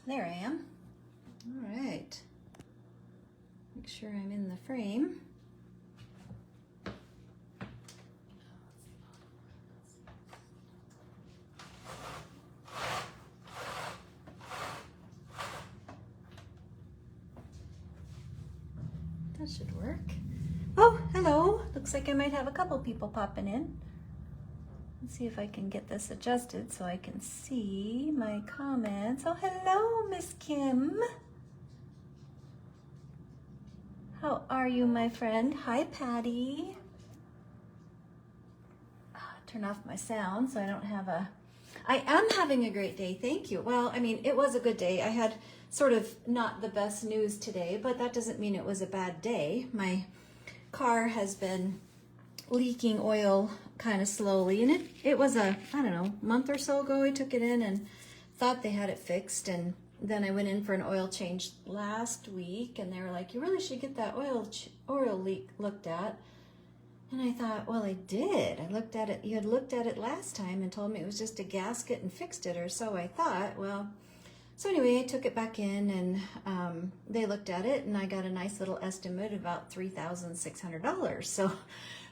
There I am. All right. Make sure I'm in the frame. That should work. Oh, hello. Looks like I might have a couple people popping in. Let's see if I can get this adjusted so I can see my comments. Oh, hello, Miss Kim. How are you, my friend? Hi, Patty. Turn off my sound so I don't have a... I am having a great day, thank you. Well, I mean, it was a good day. I had sort of not the best news today, but that doesn't mean it was a bad day. My car has been leaking oil kind of slowly, and it was I don't know, month or so ago I took it in and thought they had it fixed, and then I went in for an oil change last week, and they were like, you really should get that oil leak looked at. And I thought, well, I did. I looked at it. You had looked at it last time and told me it was just a gasket and fixed it, or so I thought. Well, so anyway, I took it back in, and they looked at it, and I got a nice little estimate of about $3,600. So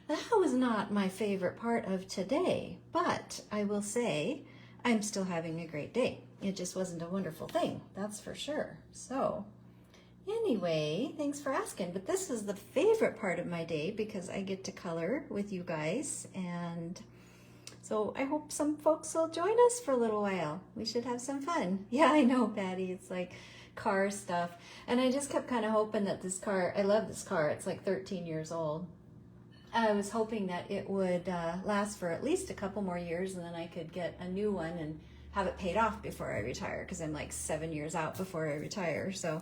that was not my favorite part of today, but I will say I'm still having a great day. It just wasn't a wonderful thing, that's for sure. So anyway, thanks for asking. But this is the favorite part of my day because I get to color with you guys, and so I hope some folks will join us for a little while. We should have some fun. Yeah, I know, Patty. It's like car stuff. And I just kept kind of hoping that this car, I love this car. It's like 13 years old. I was hoping that it would last for at least a couple more years, and then I could get a new one and have it paid off before I retire, because I'm like 7 years out before I retire. So,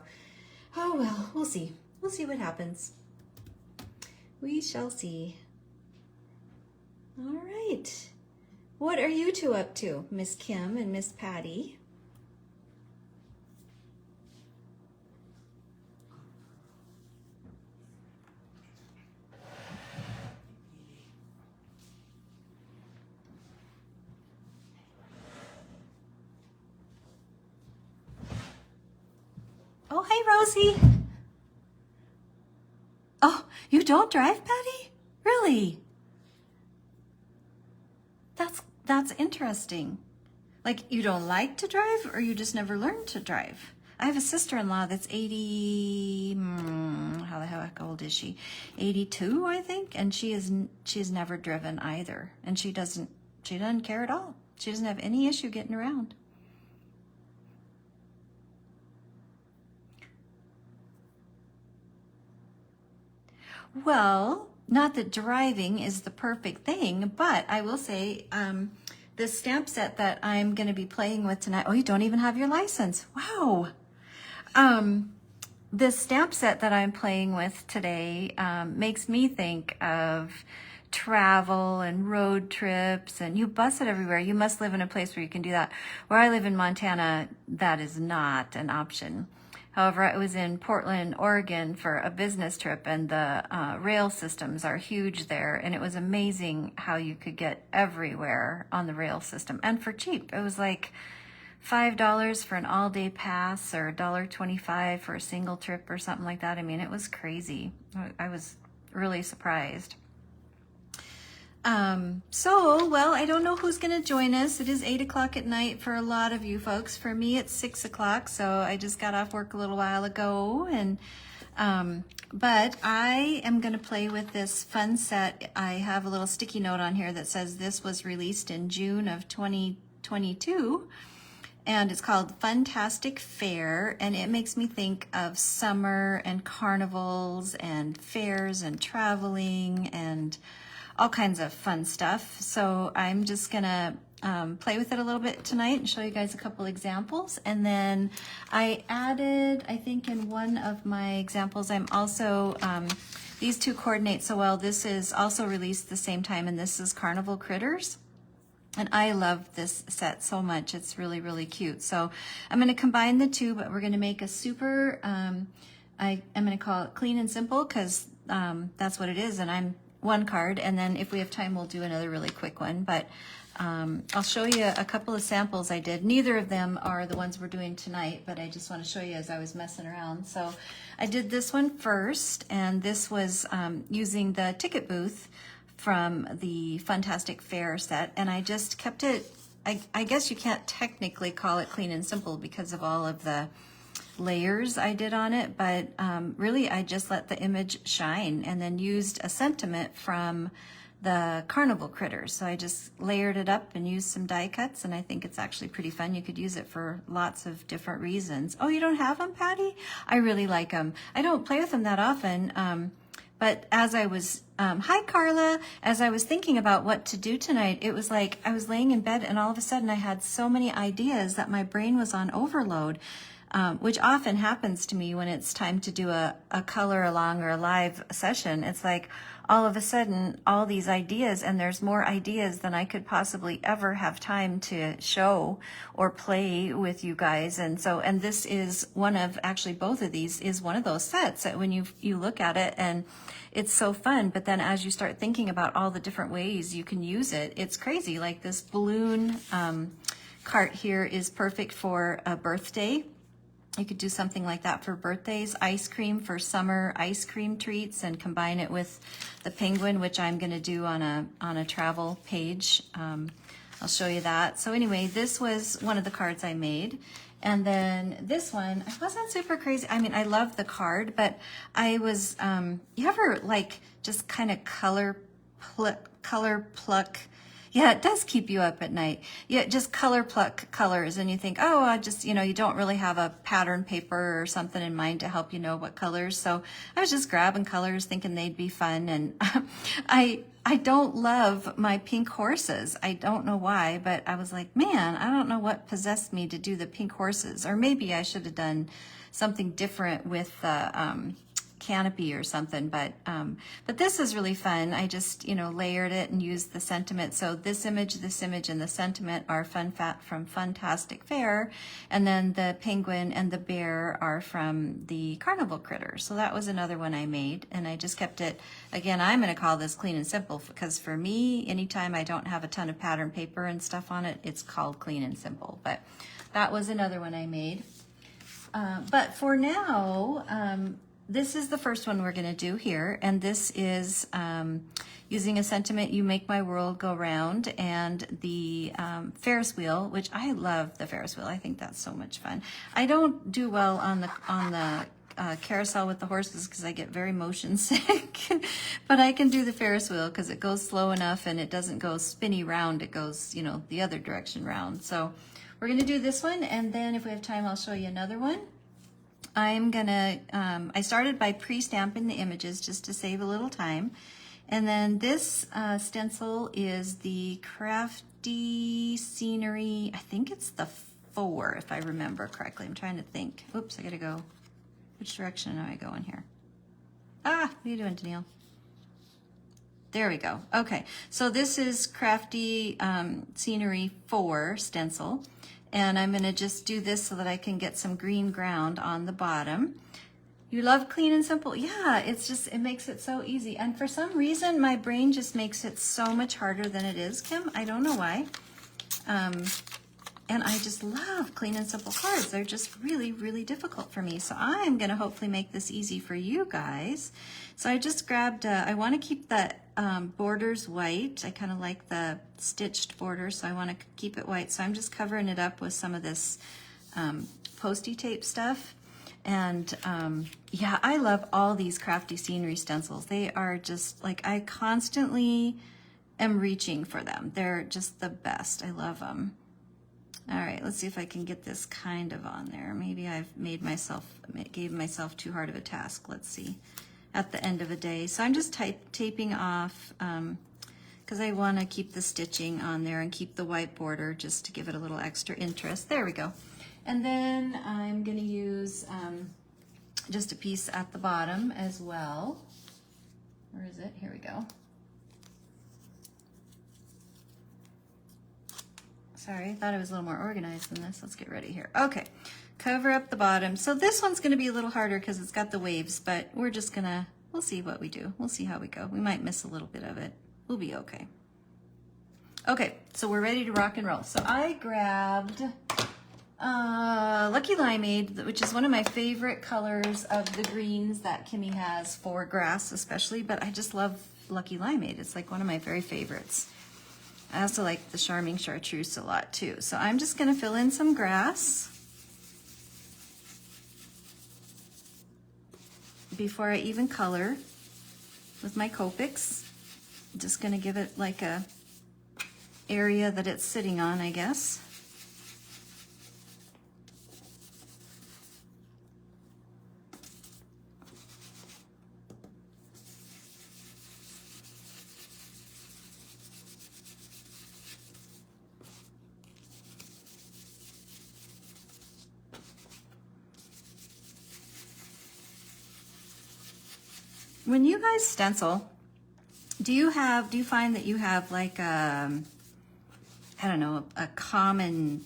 oh well, we'll see. We'll see what happens. We shall see. All right. What are you two up to, Miss Kim and Miss Patty? Oh, hey, Rosie. Oh, you don't drive, Patty? Really? That's interesting. Like, you don't like to drive, or you just never learned to drive? I have a sister-in-law that's 80, how the heck old is she? 82, I think, and she's never driven either, and she doesn't care at all. She doesn't have any issue getting around. Well, not that driving is the perfect thing, but I will say the stamp set that I'm going to be playing with tonight. Oh, you don't even have your license. Wow. This stamp set that I'm playing with today makes me think of travel and road trips, and you bus it everywhere. You must live in a place where you can do that. Where I live in Montana, that is not an option. However, I was in Portland, Oregon for a business trip, and the rail systems are huge there, and it was amazing how you could get everywhere on the rail system, and for cheap. It was like $5 for an all-day pass, or $1.25 for a single trip, or something like that. I mean, it was crazy. I was really surprised. Well, I don't know who's going to join us. It is 8 o'clock at night for a lot of you folks. For me, it's 6 o'clock, so I just got off work a little while ago, and but I am going to play with this fun set. I have a little sticky note on here that says this was released in June of 2022, and it's called Fun-tastic Fair, and it makes me think of summer and carnivals and fairs and traveling and all kinds of fun stuff. So I'm just gonna play with it a little bit tonight and show you guys a couple examples. And then I added, I think in one of my examples, I'm also, these two coordinate so well. This is also released the same time, and this is Carnival Critters. And I love this set so much. It's really, really cute. So I'm gonna combine the two, but we're gonna make a super, I'm gonna call it clean and simple, because that's what it is, and I'm one card, and then if we have time, we'll do another really quick one. But I'll show you a couple of samples I did. Neither of them are the ones we're doing tonight, but I just want to show you as I was messing around. So I did this one first, and this was using the ticket booth from the Fun-tastic Fair set, and I just kept it, I guess you can't technically call it clean and simple because of all of the layers I did on it, but really I just let the image shine and then used a sentiment from the carnival critters. So I just layered it up and used some die cuts, and I think it's actually pretty fun. You could use it for lots of different reasons. Oh, you don't have them, Patty? I really like them. I don't play with them that often, but as I was, hi Carla, as I was thinking about what to do tonight, it was like I was laying in bed and all of a sudden I had so many ideas that my brain was on overload. Which often happens to me when it's time to do a color along or a live session. It's like all of a sudden all these ideas, and there's more ideas than I could possibly ever have time to show or play with you guys. And so, and this is one of, actually both of these is one of those sets that when you look at it and it's so fun, but then as you start thinking about all the different ways you can use it, it's crazy. Like this balloon cart here is perfect for a birthday. You could do something like that for birthdays, ice cream for summer ice cream treats, and combine it with the penguin, which I'm going to do on a travel page. I'll show you that. So anyway, this was one of the cards I made. And then this one, I wasn't super crazy. I mean, I love the card, but I was, you ever like just kind of color pluck? Yeah, it does keep you up at night. Yeah, just color pluck colors, and you think, oh, I just, you don't really have a pattern paper or something in mind to help you know what colors. So I was just grabbing colors thinking they'd be fun. And I don't love my pink horses. I don't know why, but I was like, man, I don't know what possessed me to do the pink horses. Or maybe I should have done something different with the canopy or something, but this is really fun. I just layered it and used the sentiment. So this image, and the sentiment are from Fun-tastic Fair, and then the penguin and the bear are from the carnival critters. So that was another one I made, and I just kept it. Again, I'm going to call this clean and simple because for me, anytime I don't have a ton of pattern paper and stuff on it, it's called clean and simple. But that was another one I made. But for now, this is the first one we're going to do here, and this is using a sentiment, you make my world go round, and the Ferris wheel, which I love the Ferris wheel. I think that's so much fun. I don't do well on the carousel with the horses because I get very motion sick, but I can do the Ferris wheel because it goes slow enough and it doesn't go spinny round. It goes, the other direction round. So we're going to do this one, and then if we have time, I'll show you another one. I'm gonna, I started by pre-stamping the images just to save a little time. And then this stencil is the Krafty Scenery, I think it's the 4, if I remember correctly. I'm trying to think. Oops, I gotta go. Which direction am I going here? What are you doing, Danielle? There we go. Okay, so this is Krafty Scenery 4 stencil. And I'm going to just do this so that I can get some green ground on the bottom. You love clean and simple? Yeah, it makes it so easy. And for some reason, my brain just makes it so much harder than it is, Kim. I don't know why. And I just love clean and simple cards. They're just really, really difficult for me. So I'm going to hopefully make this easy for you guys. So I just grabbed, I want to keep the borders white. I kind of like the stitched border, so I want to keep it white. So I'm just covering it up with some of this Post-it tape stuff. And yeah, I love all these Krafty Scenery stencils. They are just like, I constantly am reaching for them. They're just the best. I love them. All right, let's see if I can get this kind of on there. Maybe I've gave myself too hard of a task. Let's see, at the end of a day. So I'm just taping off because I want to keep the stitching on there and keep the white border just to give it a little extra interest. There we go. And then I'm going to use just a piece at the bottom as well. Where is it? Here we go. Sorry, I thought it was a little more organized than this. Let's get ready here. Okay, cover up the bottom. So this one's going to be a little harder because it's got the waves, but we're just going to, we'll see what we do. We'll see how we go. We might miss a little bit of it. We'll be okay. Okay, so we're ready to rock and roll. So I grabbed Lucky Limeade, which is one of my favorite colors of the greens that Kimmie has for grass especially, but I just love Lucky Limeade. It's like one of my very favorites. I also like the Charming Chartreuse a lot too. So I'm just gonna fill in some grass before I even color with my Copics. I'm just gonna give it like a area that it's sitting on, I guess. When you guys stencil, do you find that you have like I don't know, a common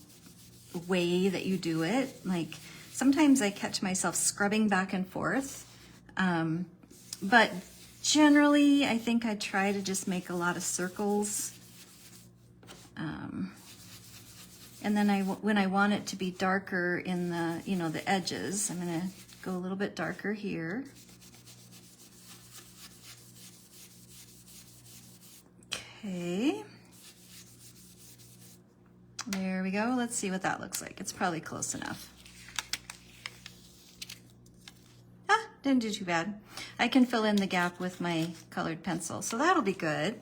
way that you do it? Like sometimes I catch myself scrubbing back and forth, but generally I think I try to just make a lot of circles. And then when I want it to be darker in the, you know, the edges, I'm gonna go a little bit darker here. Okay, there we go. Let's see what that looks like. It's probably close enough. Ah, didn't do too bad. I can fill in the gap with my colored pencil, so that'll be good.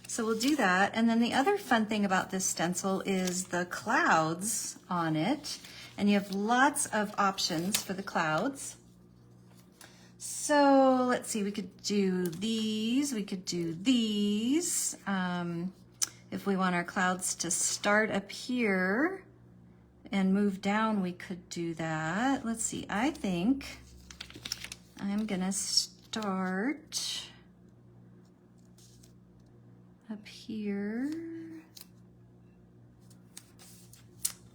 So we'll do that. And then the other fun thing about this stencil is the clouds on it. And you have lots of options for the clouds. So let's see, we could do these, we could do these. If we want our clouds to start up here and move down, we could do that. Let's see, I think I'm gonna start up here.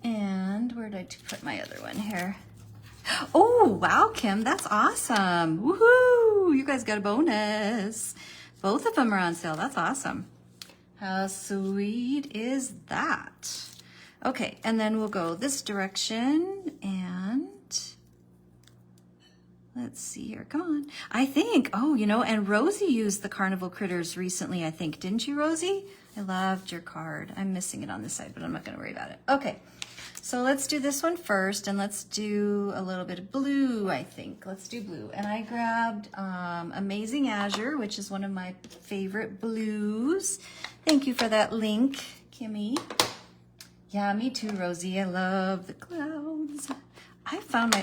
And where did I put my other one here? Oh, wow, Kim, that's awesome. Woohoo! You guys got a bonus. Both of them are on sale. That's awesome. How sweet is that? Okay, and then we'll go this direction and let's see here. Come on. I think, oh, you know, and Rosie used the Carnival Critters recently, I think. Didn't you, Rosie? I loved your card. I'm missing it on this side, but I'm not going to worry about it. Okay. So let's do this one first, and let's do a little bit of blue, I think. Let's do blue. And I grabbed Amazing Azure, which is one of my favorite blues. Thank you for that link, Kimmie. Yeah, me too, Rosie. I love the clouds. I found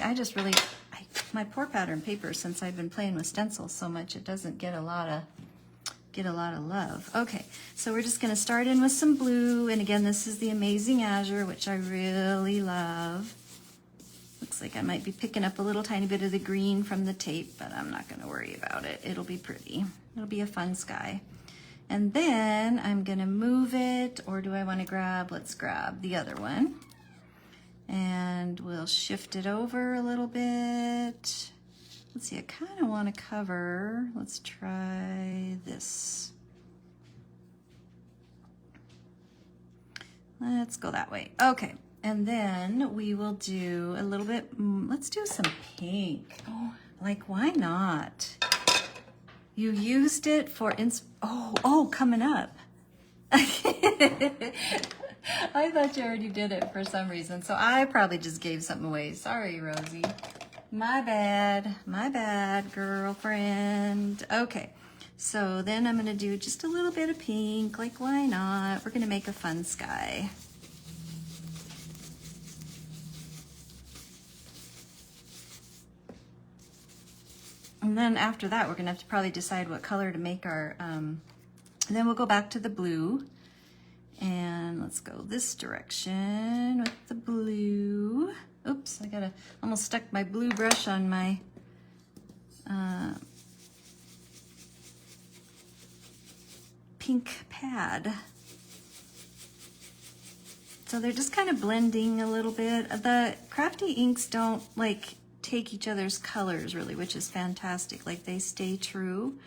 my pour pattern paper, since I've been playing with stencils so much, it doesn't get a lot of love. Okay, so we're just gonna start in with some blue, and again, this is the Amazing Azure, which I really love. Looks like I might be picking up a little tiny bit of the green from the tape, but I'm not gonna worry about it. It'll be pretty. It'll be a fun sky. And then I'm gonna move it, or do I wanna grab, let's grab the other one. And we'll shift it over a little bit. Let's see, I kind of want to cover, let's try this. Let's go that way. Okay, and then we will do a little bit, let's do some pink. Oh, like, why not? You used it for, coming up. I thought you already did it for some reason, so I probably just gave something away. Sorry, Rosie. My bad, girlfriend. Okay, so then I'm gonna do just a little bit of pink, like why not? We're gonna make a fun sky. And then after that, we're gonna have to probably decide what color to make our, and then we'll go back to the blue. And let's go this direction with the blue. Oops, I almost stuck my blue brush on my pink pad. So they're just kind of blending a little bit. The Krafty inks don't like take each other's colors really, which is fantastic. Like they stay true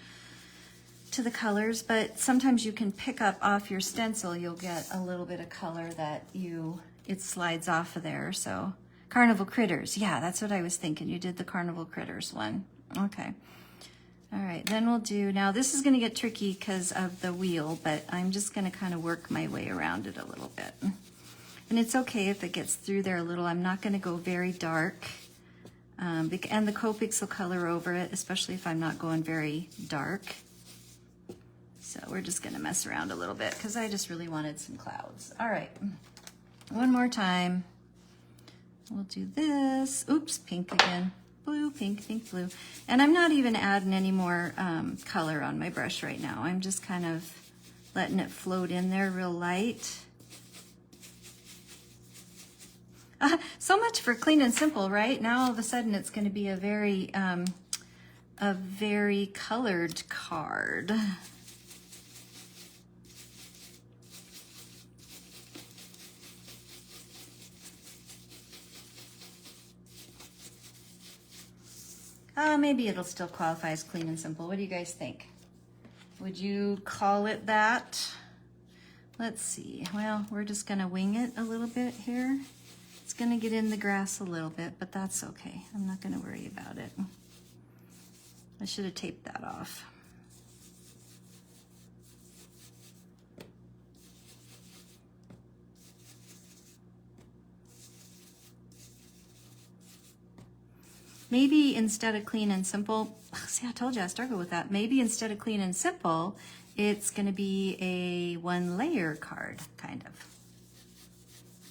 to the colors, but sometimes you can pick up off your stencil, you'll get a little bit of color that it slides off of there. So Carnival Critters, yeah, that's what I was thinking. You did the Carnival Critters one. Okay. All right, then we'll do, now this is gonna get tricky because of the wheel, but I'm just gonna kind of work my way around it a little bit. And it's okay if it gets through there a little. I'm not gonna go very dark. And the Copics will color over it, especially if I'm not going very dark. So we're just gonna mess around a little bit because I just really wanted some clouds. All right, one more time. We'll do this. Oops, pink again. Blue, pink, pink, blue. And I'm not even adding any more color on my brush right now. I'm just kind of letting it float in there real light. So much for clean and simple, right? Now all of a sudden it's going to be a very colored card. Maybe it'll still qualify as clean and simple. What do you guys think? Would you call it that? Let's see. Well, we're just going to wing it a little bit here. It's going to get in the grass a little bit, but that's okay. I'm not going to worry about it. I should have taped that off. Maybe instead of clean and simple, see, I told you I struggle with that. Maybe instead of clean and simple, it's going to be a one layer card, kind of.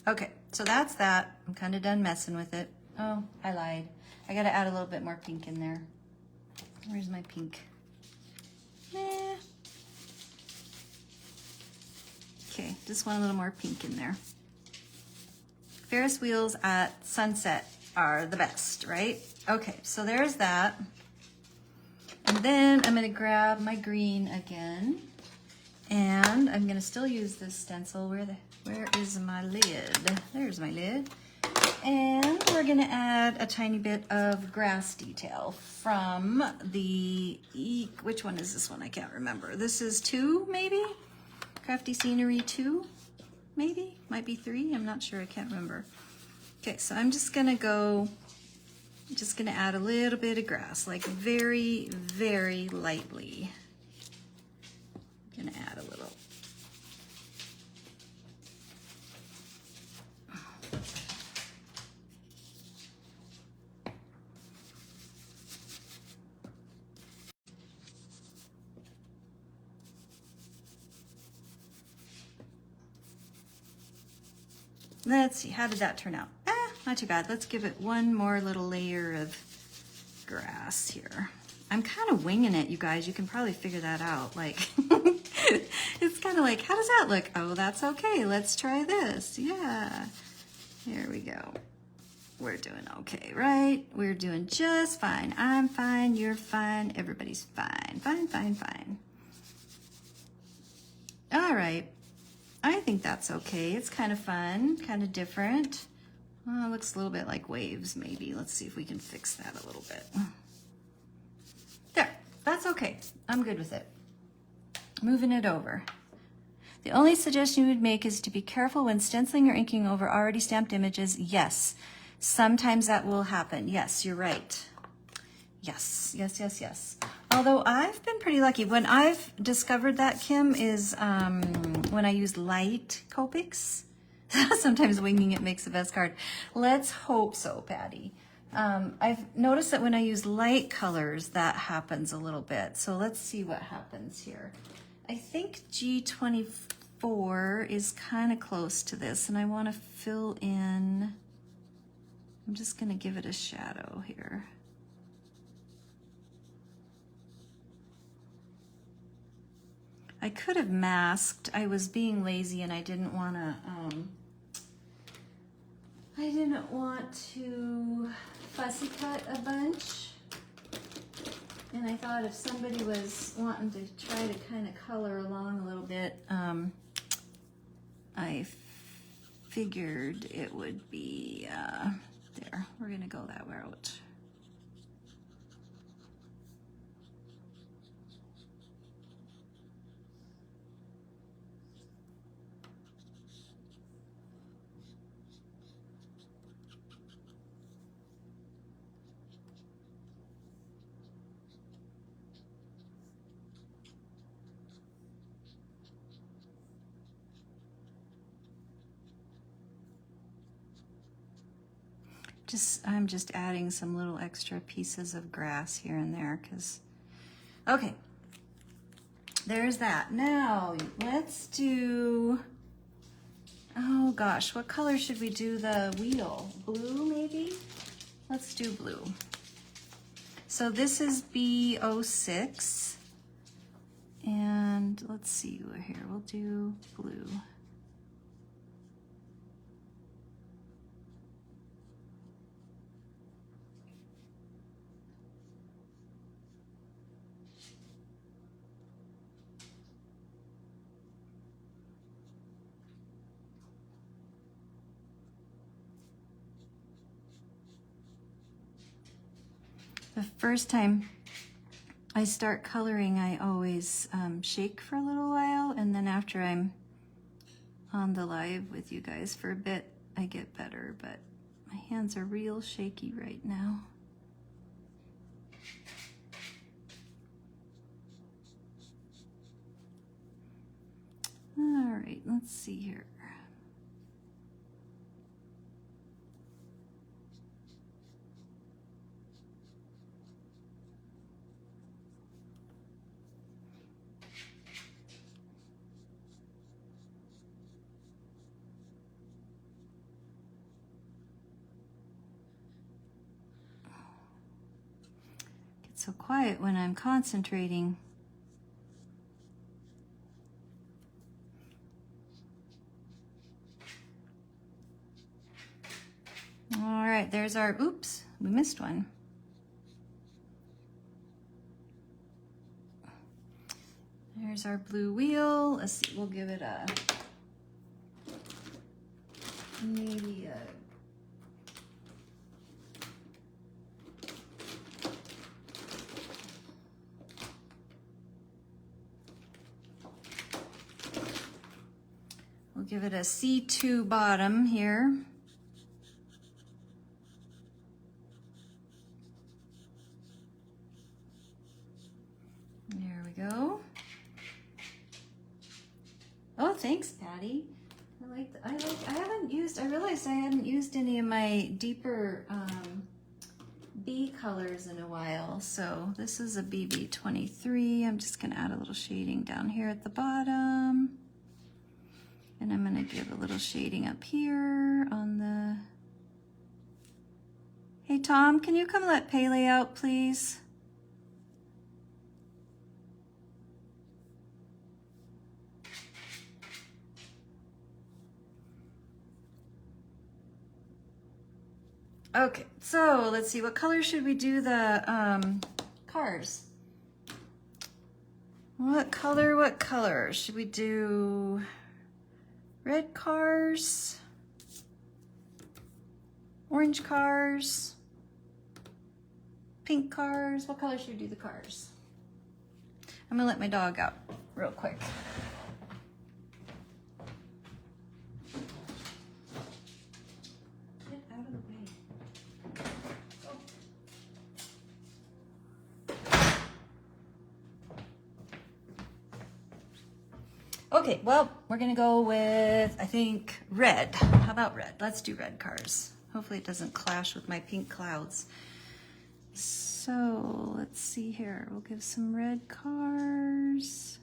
Okay, so that's that. I'm kind of done messing with it. Oh, I lied. I got to add a little bit more pink in there. Where's my pink? Okay, just want a little more pink in there. Ferris wheels at sunset are the best, right? Okay, so there's that. And then I'm gonna grab my green again. And I'm gonna still use this stencil. Where is my lid? There's my lid. And we're gonna add a tiny bit of grass detail from the, which one is this one? I can't remember. This is 2, maybe? Krafty Scenery 2, maybe? Might be 3, I'm not sure, I can't remember. Okay, so I'm just gonna add a little bit of grass, like very, very lightly. I'm gonna add a little. Let's see, how did that turn out? Not too bad. Let's give it one more little layer of grass here. I'm kind of winging it, you guys. You can probably figure that out. Like, it's kind of like, how does that look? Oh, that's okay. Let's try this. Yeah. Here we go. We're doing okay, right? We're doing just fine. I'm fine. You're fine. Everybody's fine. Fine, fine, fine. All right. I think that's okay. It's kind of fun, kind of different. Well, it looks a little bit like waves, maybe. Let's see if we can fix that a little bit. There, that's okay. I'm good with it. Moving it over. The only suggestion you would make is to be careful when stenciling or inking over already stamped images. Yes, sometimes that will happen. Yes, you're right. Yes, yes, yes, yes. Although I've been pretty lucky. When I've discovered that, Kim, is when I use light Copics. Sometimes winging it makes the best card. Let's hope so, Patty. I've noticed that when I use light colors, that happens a little bit. So let's see what happens here. I think G24 is kind of close to this, and I want to fill in. I'm just going to give it a shadow here. I could have masked. I was being lazy and I didn't want to fussy cut a bunch. And I thought if somebody was wanting to try to kind of color along a little bit, I figured it would be, there, we're gonna go that way out. I'm just adding some little extra pieces of grass here and there because, okay, there's that. Now let's do, oh gosh, what color should we do the wheel? Blue maybe? Let's do blue. So this is B06, and let's see here, we'll do blue. The first time I start coloring, I always shake for a little while, and then after I'm on the live with you guys for a bit, I get better, but my hands are real shaky right now. All right, let's see here. So quiet when I'm concentrating. All right, there's our, oops, we missed one. There's our blue wheel. Let's see, we'll give it a, maybe a, we'll give it a C2 bottom here. There we go. Oh, thanks, Patty. I realized I hadn't used any of my deeper B colors in a while. So this is a BB23. I'm just gonna add a little shading down here at the bottom. And I'm gonna give a little shading up here on the, hey Tom, can you come let Pele out, please? Okay, so let's see, what color should we do the cars? What color? Should we do red cars? Orange cars? Pink cars? What color should we do the cars? I'm gonna let my dog out real quick. Okay, well, we're gonna go with, I think, red. How about red? Let's do red cars. Hopefully it doesn't clash with my pink clouds. So let's see here. We'll give some red cars.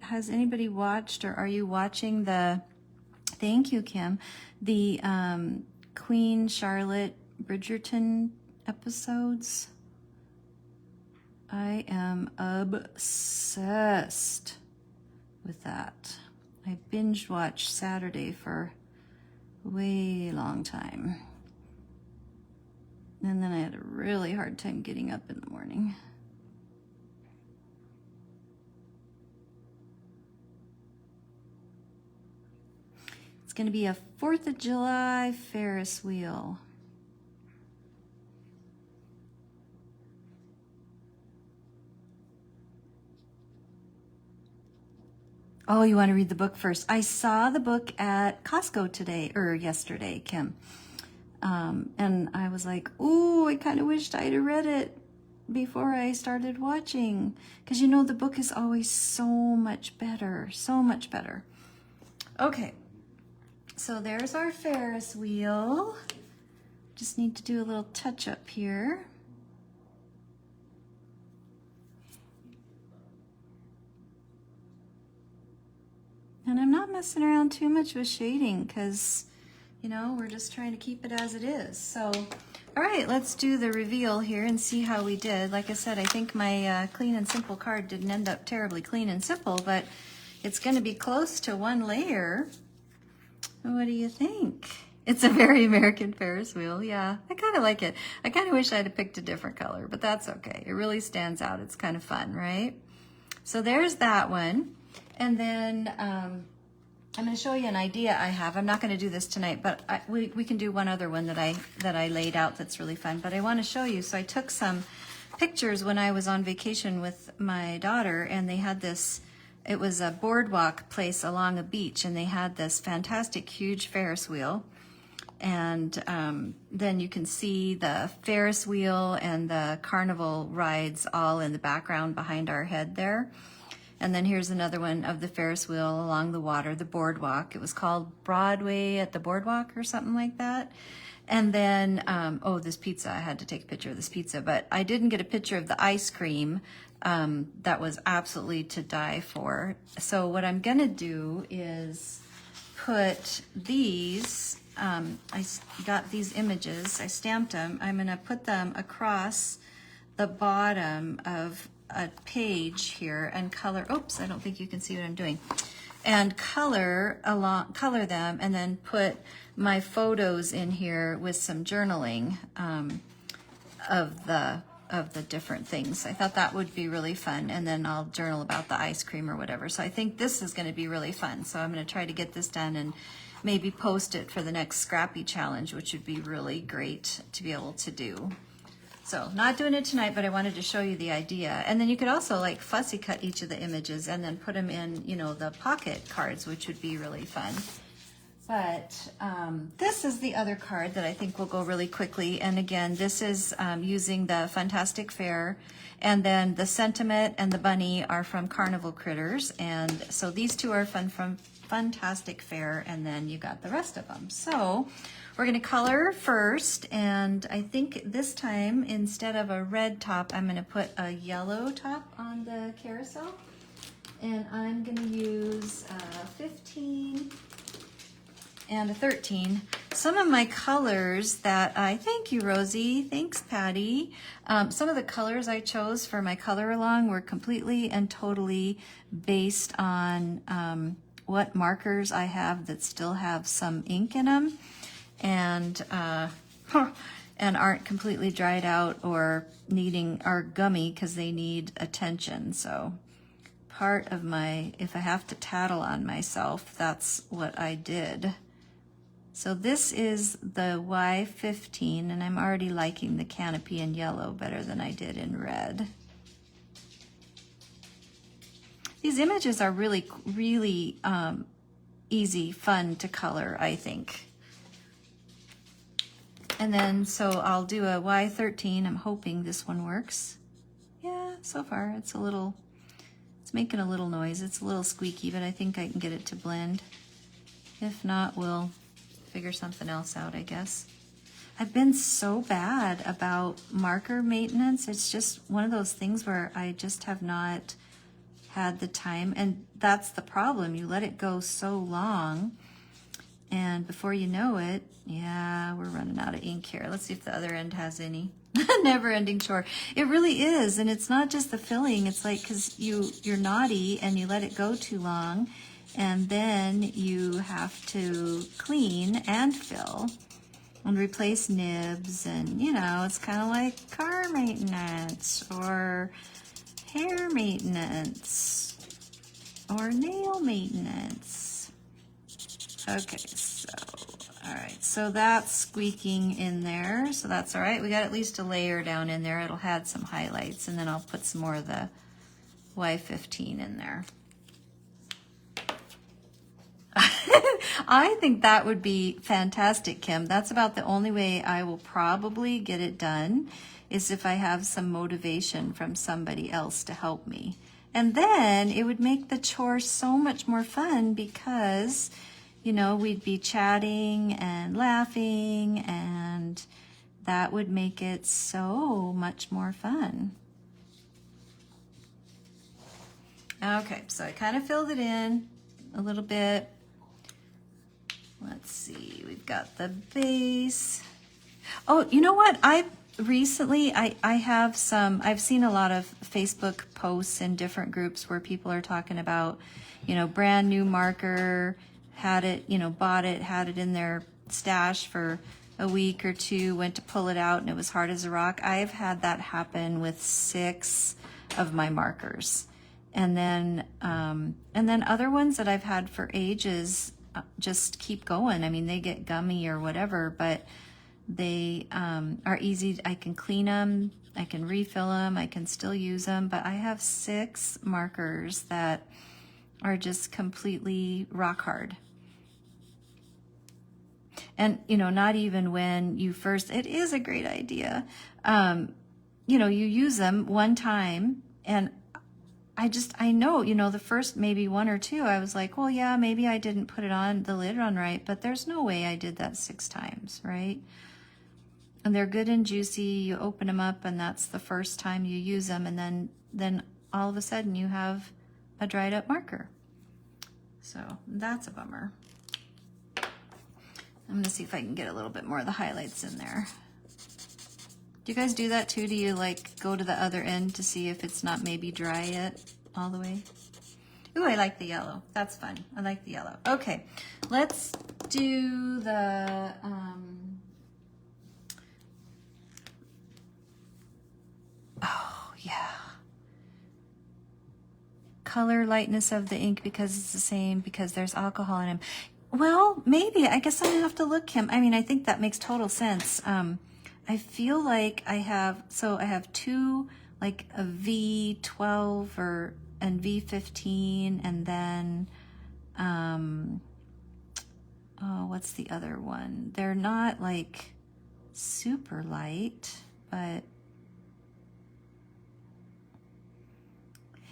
Has anybody watched, or are you watching the, thank you, Kim, the Queen Charlotte Bridgerton episodes? I am obsessed with that. I binge watched Saturday for a way long time. And then I had a really hard time getting up in the morning. It's going to be a 4th of July Ferris wheel. Oh, you want to read the book first? I saw the book at Costco today, or yesterday, Kim. And I was like, ooh, I kind of wished I'd have read it before I started watching. Because you know, the book is always so much better, so much better. Okay, so there's our Ferris wheel. Just need to do a little touch up here. And I'm not messing around too much with shading because, you know, we're just trying to keep it as it is. So, all right, let's do the reveal here and see how we did. Like I said, I think my clean and simple card didn't end up terribly clean and simple, but it's going to be close to one layer. What do you think? It's a very American Ferris wheel. Yeah, I kind of like it. I kind of wish I'd have picked a different color, but that's okay. It really stands out. It's kind of fun, right? So there's that one. And then I'm going to show you an idea I have. I'm not going to do this tonight, but we can do one other one that I laid out that's really fun. But I want to show you. So I took some pictures when I was on vacation with my daughter, and they had this, it was a boardwalk place along a beach, and they had this fantastic huge Ferris wheel. And then you can see the Ferris wheel and the carnival rides all in the background behind our head there. And then here's another one of the Ferris wheel along the water, the boardwalk. It was called Broadway at the Boardwalk or something like that. And then, oh, this pizza, I had to take a picture of this pizza, but I didn't get a picture of the ice cream. That was absolutely to die for. So what I'm gonna do is put these, I got these images, I stamped them. I'm gonna put them across the bottom of a page here and color, oops, I don't think you can see what I'm doing, and color them, and then put my photos in here with some journaling of the different things. I thought that would be really fun, and then I'll journal about the ice cream or whatever. So I think this is going to be really fun. So I'm going to try to get this done and maybe post it for the next Scrappy Challenge, which would be really great to be able to do. So not doing it tonight, but I wanted to show you the idea. And then you could also like fussy cut each of the images and then put them in, you know, the pocket cards, which would be really fun. But this is the other card that I think will go really quickly. And again, this is using the Fun-tastic Fair. And then the sentiment and the bunny are from Carnival Critters. And so these two are from Fun-tastic Fair, and then you got the rest of them. So we're going to color first, and I think this time instead of a red top, I'm going to put a yellow top on the carousel. And I'm going to use 15 and a 13. Some of my colors that thank you, Rosie, thanks, Patty. Some of the colors I chose for my color along were completely and totally based on what markers I have that still have some ink in them, and aren't completely dried out or are gummy because they need attention. So part of my, if I have to tattle on myself, that's what I did. So this is the Y15, and I'm already liking the canopy in yellow better than I did in red. These images are really, really easy, fun to color, I think. And then, so I'll do a Y13. I'm hoping this one works. Yeah, so far it's it's making a little noise. It's a little squeaky, but I think I can get it to blend. If not, we'll figure something else out, I guess. I've been so bad about marker maintenance. It's just one of those things where I just have not had the time, and that's the problem. You let it go so long, and before you know it, yeah, we're running out of ink here. Let's see if the other end has any. Never-ending chore. It really is, and it's not just the filling. It's like because you're naughty and you let it go too long, and then you have to clean and fill and replace nibs, and you know, it's kind of like car maintenance or hair maintenance or nail maintenance. Okay, so all right, so that's squeaking in there, so that's all right. We got at least a layer down in there. It'll add some highlights, and then I'll put some more of the Y15 in there. I think that would be fantastic, Kim. That's about the only way I will probably get it done is if I have some motivation from somebody else to help me. And then it would make the chore so much more fun because, you know, we'd be chatting and laughing, and that would make it so much more fun. Okay, so I kind of filled it in a little bit. Let's see, we've got the base. Oh, you know what? Recently, I've seen a lot of Facebook posts in different groups where people are talking about, you know, brand new marker, had it, you know, bought it, had it in their stash for a week or two, went to pull it out and it was hard as a rock. I've had that happen with 6 of my markers. And then other ones that I've had for ages just keep going. I mean, they get gummy or whatever, but they are easy. I can clean them, I can refill them, I can still use them, but I have 6 markers that are just completely rock hard. And, you know, not even when you first, it is a great idea. You know, you use them one time, and I know, you know, the first maybe 1 or 2, I was like, well, yeah, maybe I didn't put it on, the lid on right, but there's no way I did that 6 times, right? And they're good and juicy. You open them up, and that's the first time you use them, and then all of a sudden you have a dried up marker. So that's a bummer. I'm gonna see if I can get a little bit more of the highlights in there. Do you guys do that too? Do you like go to the other end to see if it's not maybe dry yet all the way? Ooh, I like the yellow. That's fun. I like the yellow. Okay, let's do the, oh yeah. Color lightness of the ink because it's the same, because there's alcohol in them. Well, maybe. I guess I have to look, Kim. I mean, I think that makes total sense. I feel like I have 2, like a V12 and V15, and then, oh, what's the other one? They're not like super light, but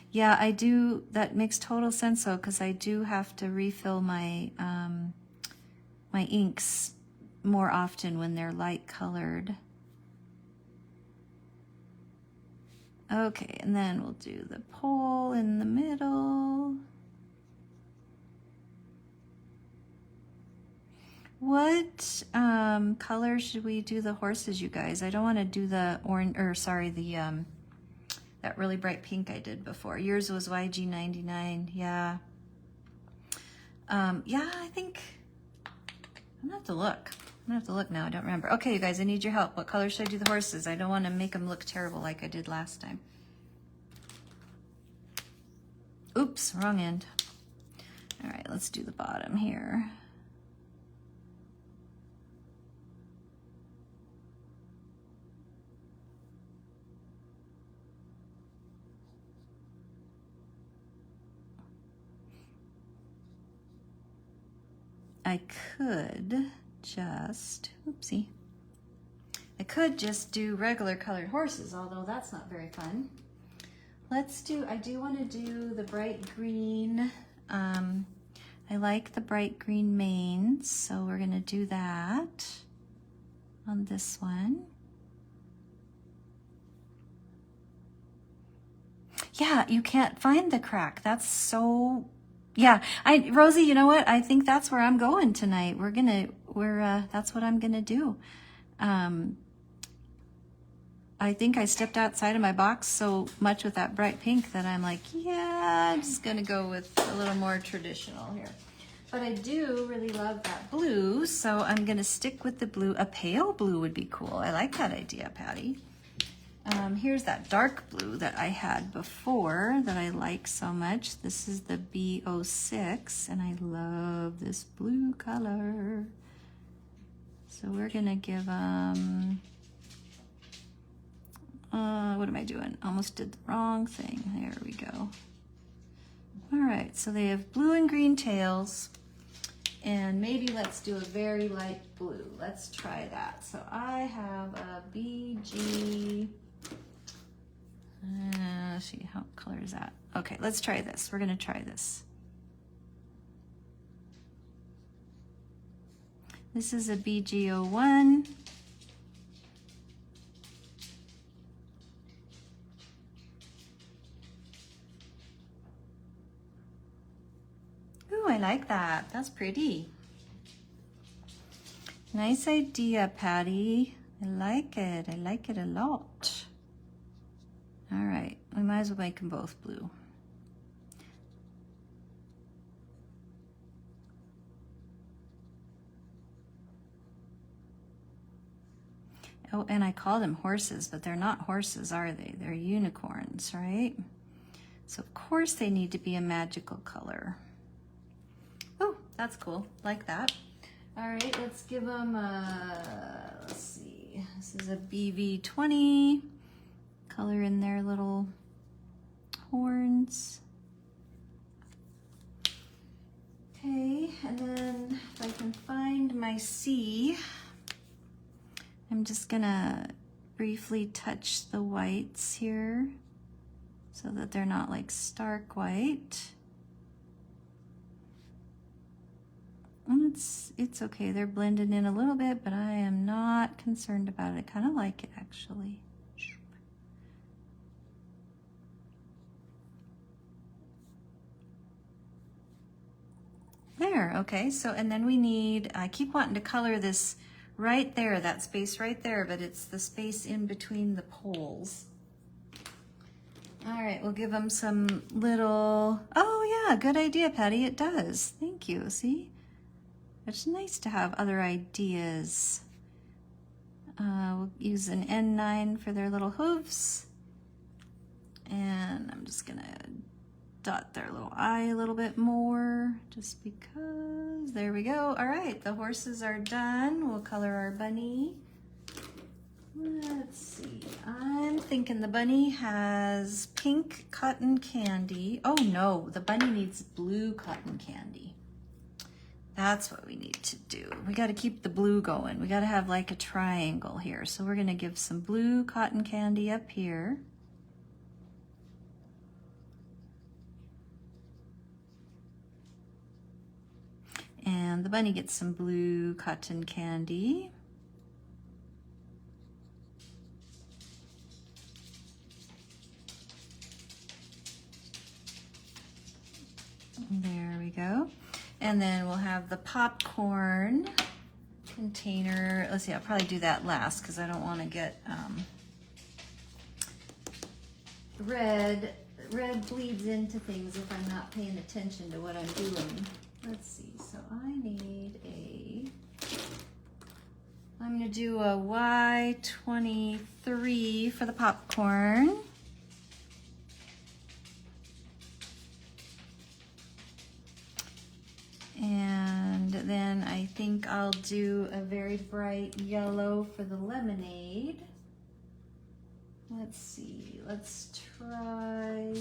yeah, I do. That makes total sense though, because I do have to refill my my inks more often when they're light colored. Okay, and then we'll do the pole in the middle. What color should we do the horses, you guys? I don't want to do the orange, or sorry, the that really bright pink I did before. Yours was YG99, yeah. Yeah, I think I'm gonna have to look. I'm gonna have to look now, I don't remember. Okay, you guys, I need your help. What color should I do the horses? I don't want to make them look terrible like I did last time. Oops, wrong end. All right, let's do the bottom here. I could just, oopsie. I could just do regular colored horses, although that's not very fun. Let's do, I do want to do the bright green. I like the bright green manes, so we're gonna do that on this one. Yeah, you can't find the crack. That's so, yeah. Rosie, you know what? I think that's where I'm going tonight. That's what I'm gonna do. I think I stepped outside of my box so much with that bright pink that I'm like, yeah, I'm just gonna go with a little more traditional here. But I do really love that blue, so I'm gonna stick with the blue. A pale blue would be cool. I like that idea, Patty. Here's that dark blue that I had before that I like so much. This is the B06, and I love this blue color. So we're gonna give them, what am I doing? Almost did the wrong thing. There we go. All right, so they have blue and green tails, And maybe let's do a very light blue. Let's try that. So I have a BG, see how color is that? Okay, let's try this. We're gonna try this. This is a BG01. Ooh, I like that. That's pretty. Nice idea, Patty. I like it. I like it a lot. All right, we might as well make them both blue. Oh, and I call them horses, but they're not horses, are they? They're unicorns, right? So of course they need to be a magical color. Oh, that's cool, like that. All right, let's give them a, let's see, this is a BV20, color in their little horns. Okay, and then if I can find my C, I'm just gonna briefly touch the whites here so that they're not like stark white. And it's okay, they're blended in a little bit, but I am not concerned about it. I kind of like it actually. There, okay, so and then we need, I keep wanting to color this right there, that space right there, but it's the space in between the poles. All right, we'll give them some little, oh yeah, good idea, Patty, it does. Thank you, see? It's nice to have other ideas. We'll use an N9 for their little hooves. And I'm just gonna dot their little eye a little bit more, just because. There we go. All right, the horses are done. We'll color our bunny. Let's see, I'm thinking the bunny has pink cotton candy. Oh no, the bunny needs blue cotton candy. That's what we need to do. We got to keep the blue going. We got to have like a triangle here. So we're going to give some blue cotton candy up here. And the bunny gets some blue cotton candy. There we go. And then we'll have the popcorn container. Let's see, I'll probably do that last because I don't want to get red. Red bleeds into things if I'm not paying attention to what I'm doing. Let's see, so I need I'm going to do a Y23 for the popcorn. And then I think I'll do a very bright yellow for the lemonade. Let's see, let's try,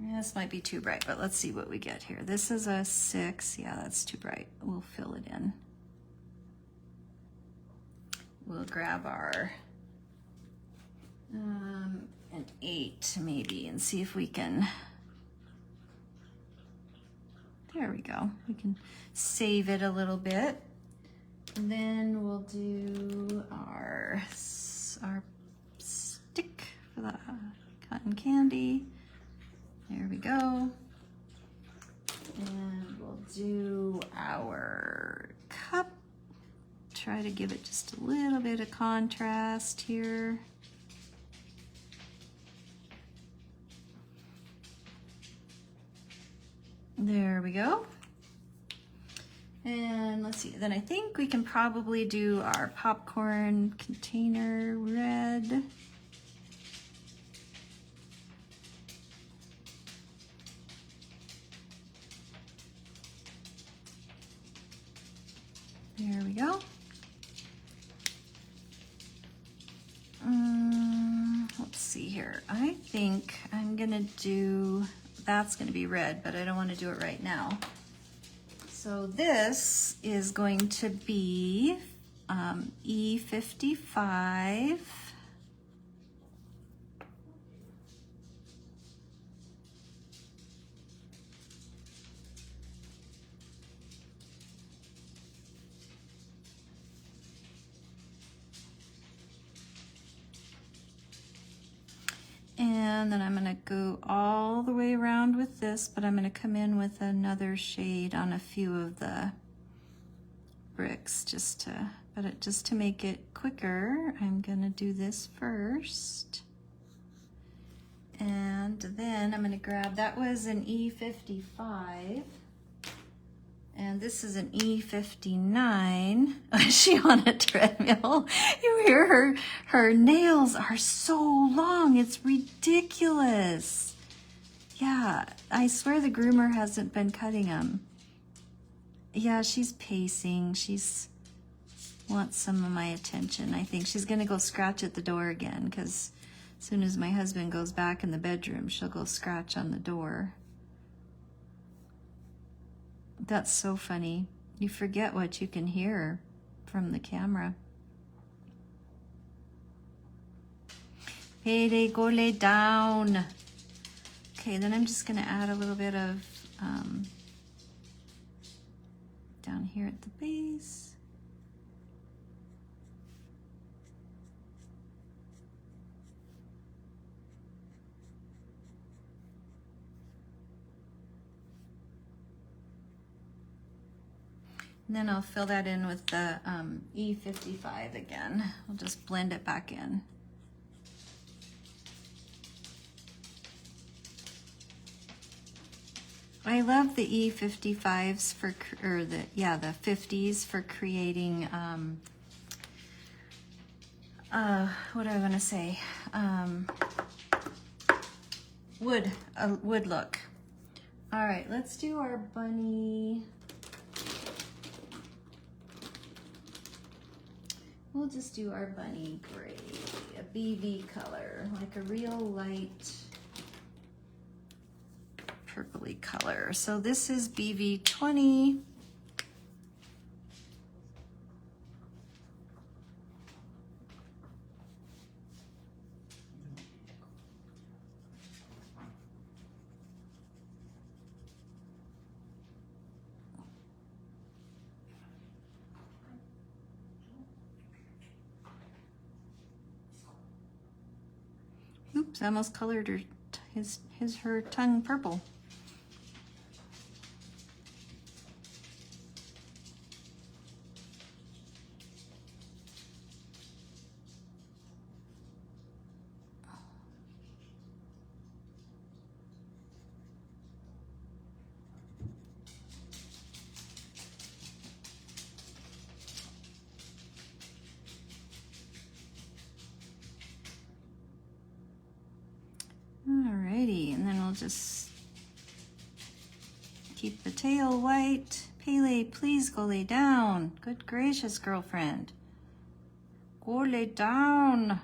this might be too bright, but let's see what we get here. This is a 6, yeah, that's too bright. We'll fill it in. We'll grab our, an 8 maybe and see if we can, there we go. We can save it a little bit. And then we'll do our stick for the cotton candy. There we go. And we'll do our cup. Try to give it just a little bit of contrast here. There we go. And let's see, then I think we can probably do our popcorn container red. There we go. Let's see here. I think I'm gonna do that's going to be red, but I don't want to do it right now. So this is going to be E55. And then I'm going to go all the way around with this, but I'm going to come in with another shade on a few of the bricks just to make it quicker. I'm going to do this first. And then I'm going to grab, that was an E55. And this is an E59. Is she on a treadmill? You hear her nails are so long. It's ridiculous. Yeah, I swear the groomer hasn't been cutting them. Yeah, she's pacing. She's wants some of my attention. I think she's gonna go scratch at the door again, because as soon as my husband goes back in the bedroom, she'll go scratch on the door. That's so funny. You forget what you can hear from the camera. Payday, go lay down. Okay, then I'm just gonna add a little bit of down here at the base. And then I'll fill that in with the E55 again. I'll just blend it back in. I love the E55s for, or the 50s for creating, what do I want to say? Wood look. All right, let's do our bunny. We'll just do our bunny gray, a BV color, like a real light purpley color. So this is BV 20. Oops, I almost colored her her tongue purple. Alrighty, and then we'll just keep the tail white. Pele, please go lay down. Good gracious, girlfriend. Go lay down.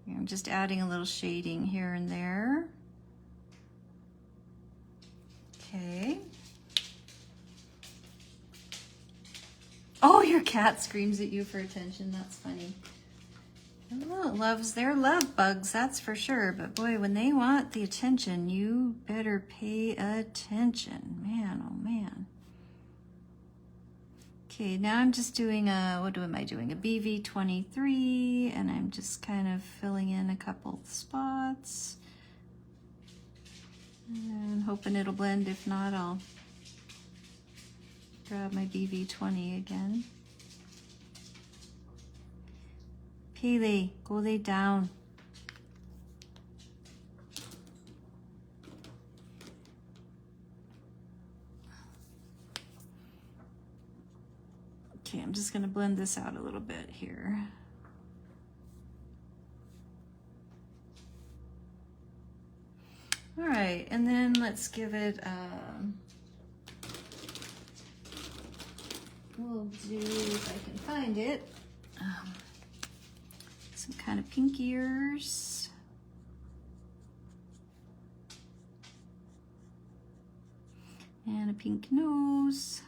I'm just adding a little shading here and there. Okay. Oh, your cat screams at you for attention. That's funny. Oh, they're love bugs, that's for sure. But boy, when they want the attention, you better pay attention. Man, oh man. Okay, now I'm just doing what am I doing? A BV 23, and I'm just kind of filling in a couple spots. And hoping it'll blend. If not, I'll grab my BV 20 again. Pele, go lay down. Okay, I'm just going to blend this out a little bit here. All right, and then let's give it, we'll do, if I can find it, some kind of pink ears. And a pink nose.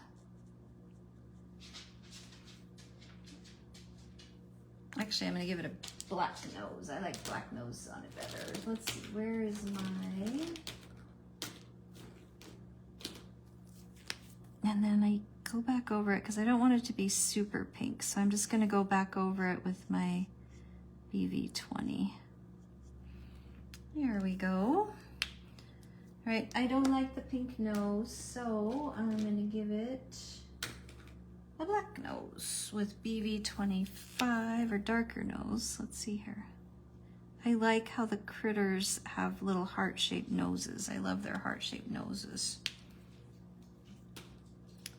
Actually, I'm going to give it a black nose. I like black nose on it better. Let's see, where is my... And then I go back over it because I don't want it to be super pink. So I'm just going to go back over it with my BV20. There we go. All right, I don't like the pink nose, so I'm going to give it a black nose with BV25 or darker nose. Let's see here. I like how the critters have little heart-shaped noses. I love their heart-shaped noses.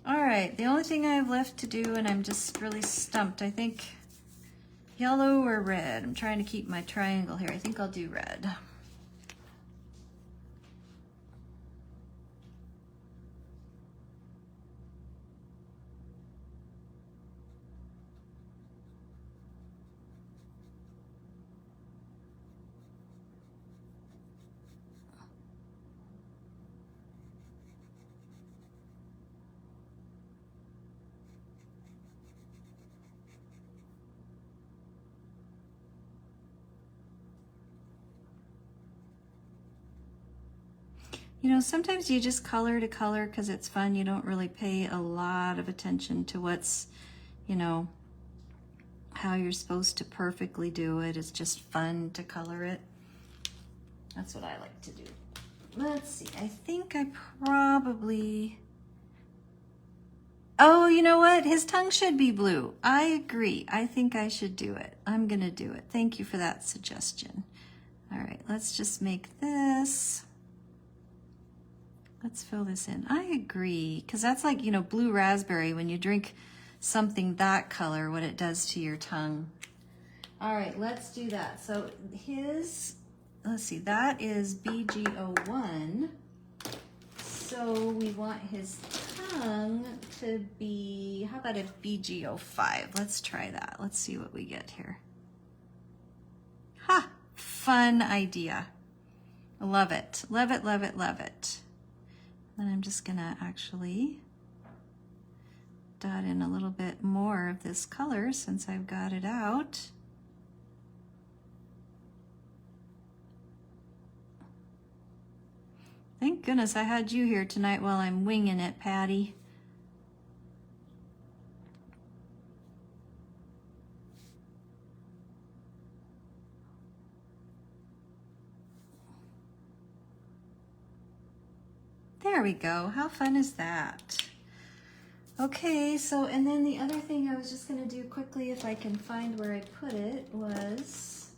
All right, the only thing I have left to do, and I'm just really stumped, I think yellow or red. I'm trying to keep my triangle here. I think I'll do red. You know, sometimes you just color to color because it's fun. You don't really pay a lot of attention to what's, you know, how you're supposed to perfectly do it. It's just fun to color it. That's what I like to do. Let's see, I think I probably... Oh, you know what? His tongue should be blue. I agree. I think I should do it. I'm gonna do it. Thank you for that suggestion. All right, let's just make this... Let's fill this in. I agree, because that's like, you know, blue raspberry, when you drink something that color, what it does to your tongue. All right, let's do that. So his, let's see, that is BG01. So we want his tongue to be, how about a BG05? Let's try that. Let's see what we get here. Ha! Fun idea. Love it. Love it, love it, love it. Then I'm just gonna actually dot in a little bit more of this color since I've got it out. Thank goodness I had you here tonight while I'm winging it, Patty. There we go. How fun is that? Okay, so, and then the other thing I was just gonna do quickly, if I can find where I put it, was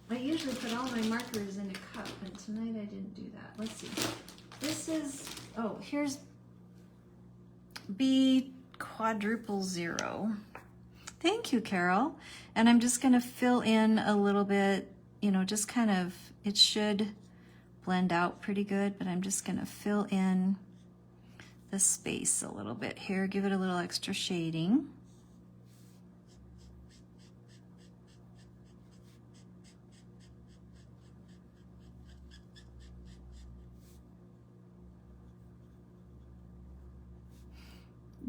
I usually put all my markers in a cup, and tonight I didn't do that. Let's see. This is, oh, here's B quadruple 0. Thank you, Carol. And I'm just gonna fill in a little bit, you know, just kind of, it should blend out pretty good, but I'm just gonna fill in the space a little bit here, give it a little extra shading.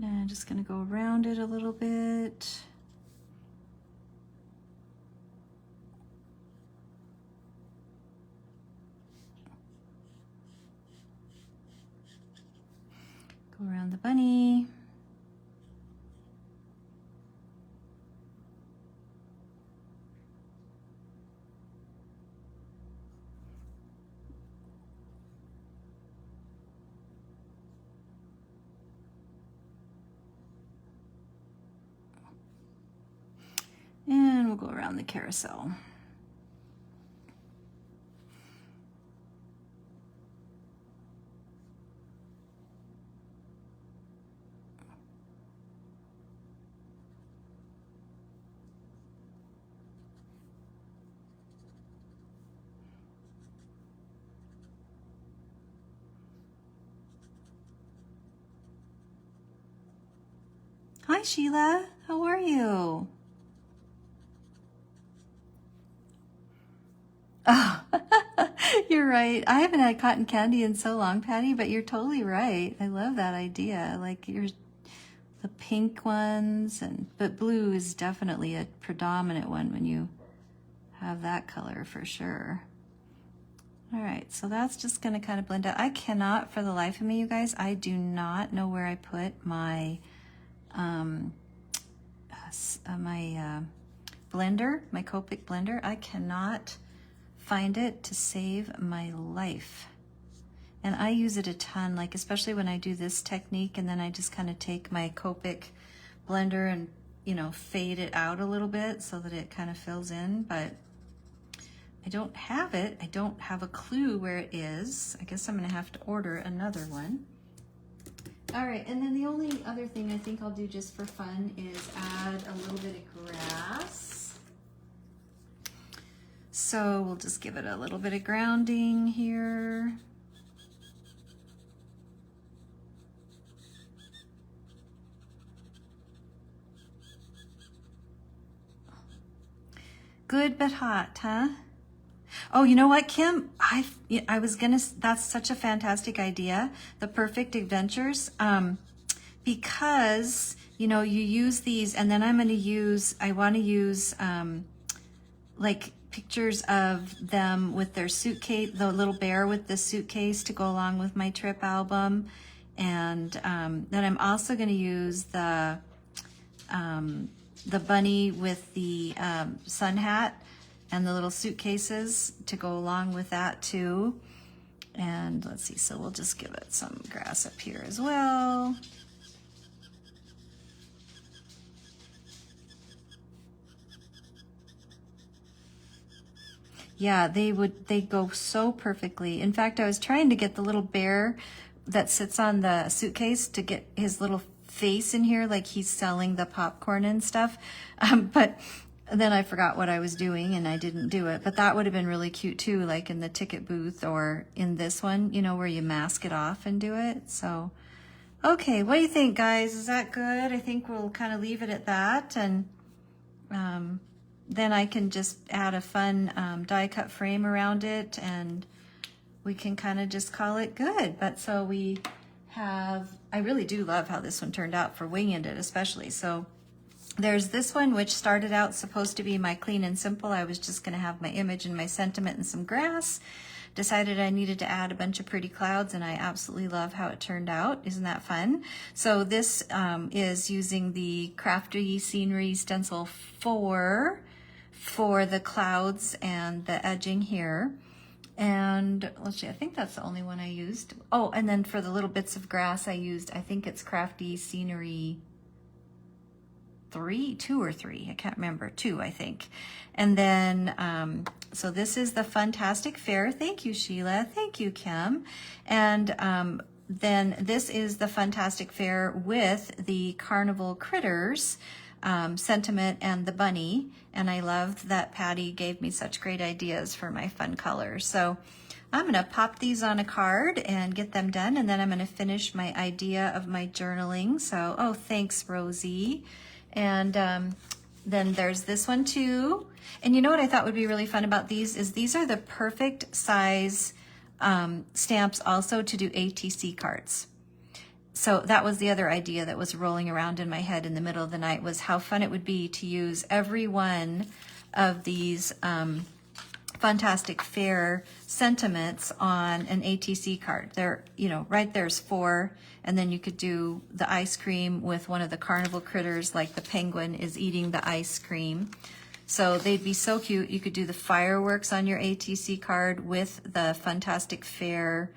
Now I'm just gonna go around it a little bit. Go around the bunny. And we'll go around the carousel. Hi, Sheila. How are you? Oh, You're right. I haven't had cotton candy in so long, Patty, but you're totally right. I love that idea. Like the pink ones, but blue is definitely a predominant one when you have that color for sure. All right, so that's just gonna kind of blend out. I cannot, for the life of me, you guys, I do not know where I put my blender, my Copic blender. I cannot find it to save my life. And I use it a ton, like especially when I do this technique, and then I just kind of take my Copic blender and, you know, fade it out a little bit so that it kind of fills in, but I don't have it. I don't have a clue where it is. I guess I'm gonna have to order another one. All right, and then the only other thing I think I'll do just for fun is add a little bit of grass. So we'll just give it a little bit of grounding here. Good but hot, huh? Oh, you know what, Kim? I was gonna, that's such a fantastic idea, the perfect adventures, because, you know, you use these, and then I wanna use, like pictures of them with their suitcase, the little bear with the suitcase to go along with my trip album. And then I'm also gonna use the bunny with the sun hat and the little suitcases to go along with that too. And let's see, so we'll just give it some grass up here as well. Yeah, they go so perfectly. In fact, I was trying to get the little bear that sits on the suitcase to get his little face in here, like he's selling the popcorn and stuff. But then I forgot what I was doing and I didn't do it. But that would have been really cute too, like in the ticket booth or in this one, you know, where you mask it off and do it. So, okay, what do you think, guys? Is that good? I think we'll kind of leave it at that. And then I can just add a fun die cut frame around it, and we can kind of just call it good. But so we have, I really do love how this one turned out for winging it especially. So there's this one, which started out supposed to be my clean and simple. I was just gonna have my image and my sentiment and some grass. Decided I needed to add a bunch of pretty clouds, and I absolutely love how it turned out. Isn't that fun? So this is using the Krafty Scenery stencil 4 for the clouds and the edging here. And let's see, I think that's the only one I used. Oh, and then for the little bits of grass I used, I think it's Krafty Scenery 2 or 3, I can't remember, 2 I think. And then, so this is the Fun-tastic Fair. Thank you, Sheila. Thank you, Kim. And then this is the Fun-tastic Fair with the Carnival Critters sentiment and the bunny. And I loved that Patty gave me such great ideas for my fun colors. So I'm gonna pop these on a card and get them done, and then I'm gonna finish my idea of my journaling. So, oh, thanks, Rosie. And then there's this one too. And you know what I thought would be really fun about these is these are the perfect size stamps also to do ATC cards. So that was the other idea that was rolling around in my head in the middle of the night, was how fun it would be to use every one of these Fun-tastic Fair sentiments on an ATC card. There, you know, right there's 4, and then you could do the ice cream with one of the carnival critters, like the penguin is eating the ice cream. So they'd be so cute. You could do the fireworks on your ATC card with the Fun-tastic Fair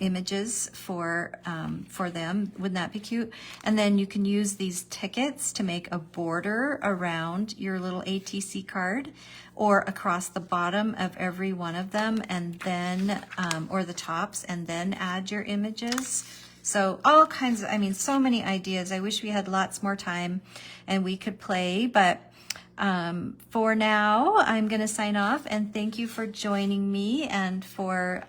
images for them. Wouldn't that be cute? And then you can use these tickets to make a border around your little ATC card or across the bottom of every one of them, and then or the tops, and then add your images. So all kinds of, I mean, so many ideas. I wish we had lots more time and we could play, but for now I'm gonna sign off, and thank you for joining me and for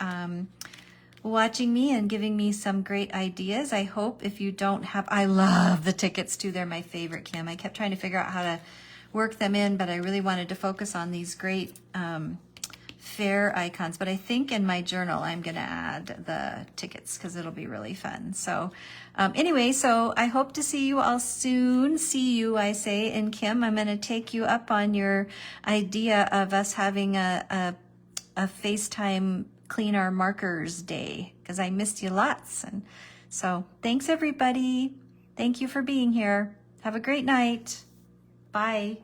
watching me and giving me some great ideas. I hope if you don't have, I love the tickets too. They're my favorite, Kim. I kept trying to figure out how to work them in, but I really wanted to focus on these great fair icons, but I think in my journal I'm going to add the tickets because it'll be really fun. So anyway, so I hope to see you all soon. See you, I say. And Kim, I'm going to take you up on your idea of us having a FaceTime Clean Our Markers Day because I missed you lots. And so thanks, everybody. Thank you for being here. Have a great night. Bye.